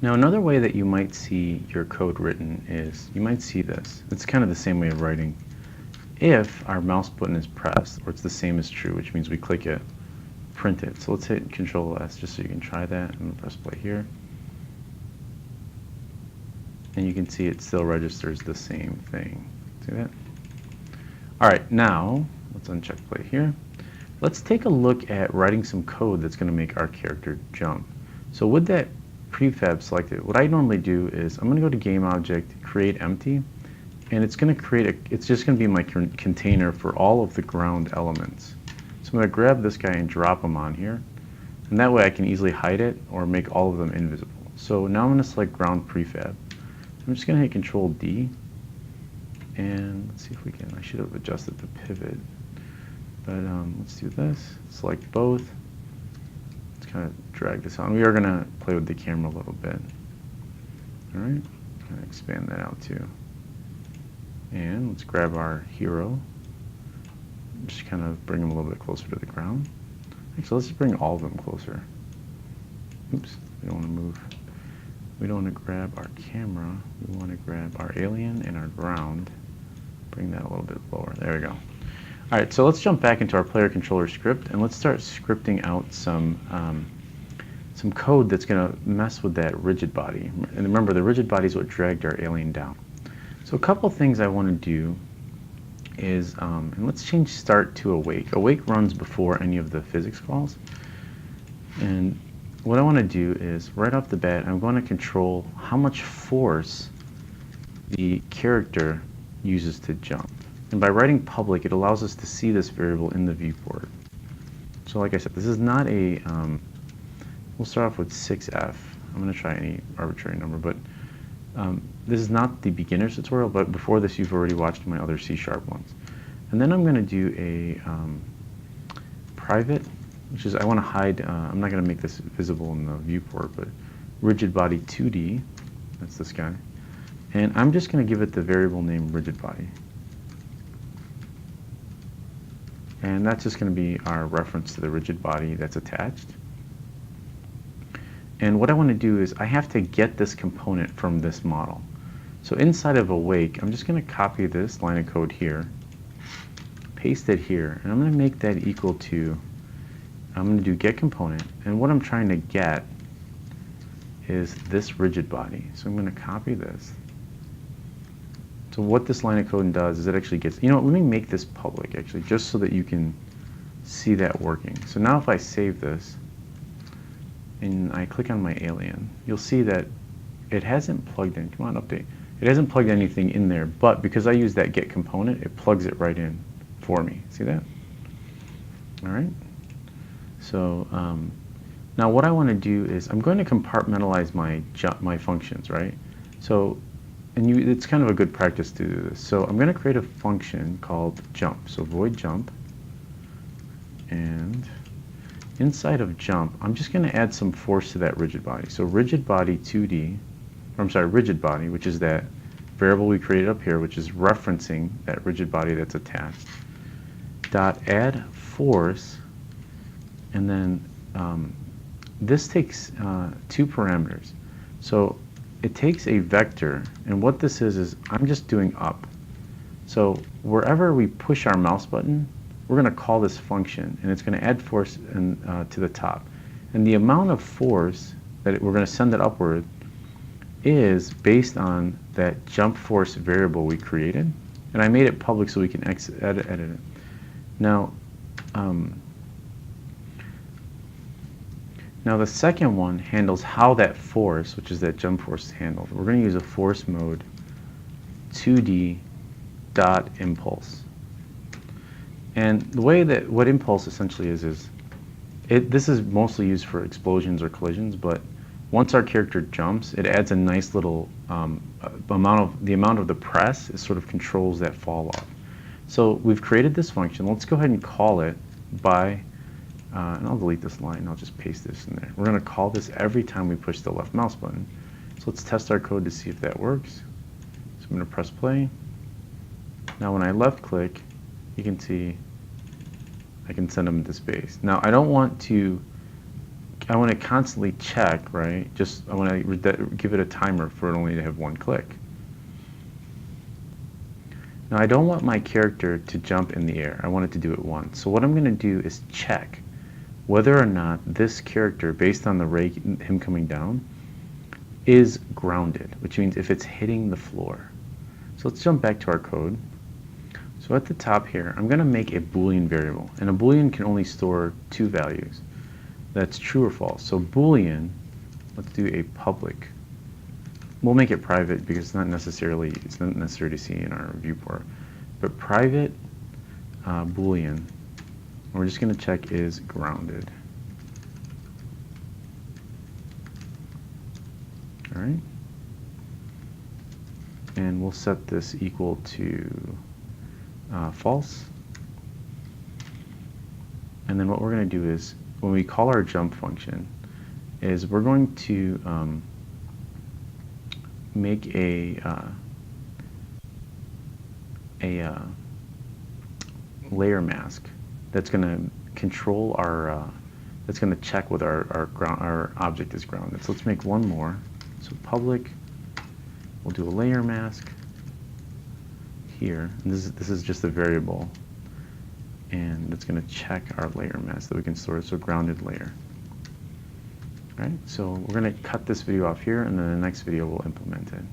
Now another way that you might see your code written is, you might see this. It's kind of the same way of writing. If our mouse button is pressed, or it's the same as true, which means we click it, print it. So let's hit Control S just so you can try that, and press play here. And you can see it still registers the same thing. See that? All right, now let's uncheck play here. Let's take a look at writing some code that's going to make our character jump. So with that prefab selected, what I normally do is I'm going to go to Game Object, Create Empty, and it's going to create it's just going to be my container for all of the ground elements. So I'm going to grab this guy and drop him on here, and that way I can easily hide it or make all of them invisible. So now I'm going to select ground prefab. I'm just going to hit Control D, and let's see if we can, I should have adjusted the pivot, but let's do this, select both, let's kind of drag this on. We are going to play with the camera a little bit. All right, kind of expand that out too. And let's grab our hero, just kind of bring him a little bit closer to the ground. Actually, let's just bring all of them closer. Oops, we don't want to move. We don't want to grab our camera, we want to grab our alien and our ground. Bring that a little bit lower, there we go. All right, so let's jump back into our player controller script and let's start scripting out some code that's going to mess with that rigid body. And remember, the rigid body is what dragged our alien down. So a couple things I want to do is, and let's change start to awake. Awake runs before any of the physics calls. And what I want to do is, right off the bat, I'm going to control how much force the character uses to jump. And by writing public, it allows us to see this variable in the viewport. So like I said, this is not a, we'll start off with 6F. I'm going to try any arbitrary number, but this is not the beginner's tutorial, but before this you've already watched my other C# ones. And then I'm going to do a private, which is I want to hide, I'm not going to make this visible in the viewport, but rigid body 2D, that's this guy. And I'm just going to give it the variable name rigid body. And that's just going to be our reference to the rigid body that's attached. And what I want to do is I have to get this component from this model. So inside of awake, I'm just going to copy this line of code here, paste it here, and I'm going to make that equal to, I'm going to do get component, and what I'm trying to get is this rigid body. So I'm going to copy this. So what this line of code does is it actually gets, you know what, let me make this public actually, just so that you can see that working. So now if I save this, and I click on my alien, you'll see that it hasn't plugged in, come on, update. It hasn't plugged anything in there, but because I use that get component, it plugs it right in for me. See that? All right. So now what I want to do is I'm going to compartmentalize my functions, right? So, and it's kind of a good practice to do this. So I'm going to create a function called jump. So void jump, and inside of jump, I'm just going to add some force to that rigid body. So rigid body 2D, or I'm sorry, rigid body, which is that variable we created up here, which is referencing that rigid body that's attached, dot add force, and then this takes two parameters. So it takes a vector, and what this is I'm just doing up. So wherever we push our mouse button, we're going to call this function, and it's going to add force to the top. And the amount of force that we're going to send it upward is based on that jump force variable we created. And I made it public so we can edit it. Now, now the second one handles how that force, which is that jump force, is handled. We're going to use a force mode 2D dot impulse. And the way that what impulse essentially is this is mostly used for explosions or collisions, but once our character jumps, it adds a nice little amount of the press. It sort of controls that fall off. So we've created this function. Let's go ahead and call it by, and I'll delete this line. I'll just paste this in there. We're going to call this every time we push the left mouse button. So let's test our code to see if that works. So I'm going to press play. Now when I left click, you can see I can send them into space. Now I don't want to I want to constantly check, right? I want to give it a timer for it only to have one click. Now I don't want my character to jump in the air. I want it to do it once. So what I'm going to do is check whether or not this character, based on the him coming down, is grounded, which means if it's hitting the floor. So let's jump back to our code. So at the top here, I'm going to make a Boolean variable, and a Boolean can only store two values. That's true or false. So Boolean, let's do a public. We'll make it private because it's not necessary to see in our viewport. But private Boolean, we're just going to check is grounded. All right. And we'll set this equal to false. And then what we're going to do is, when we call our jump function, is we're going to make a layer mask that's going to control our, that's going to check whether our object is grounded. So let's make one more. So public, we'll do a layer mask here. And this is just a variable, and it's going to check our layer mask that we can store. So grounded layer. All right. So we're going to cut this video off here, and then the next video we'll implement it.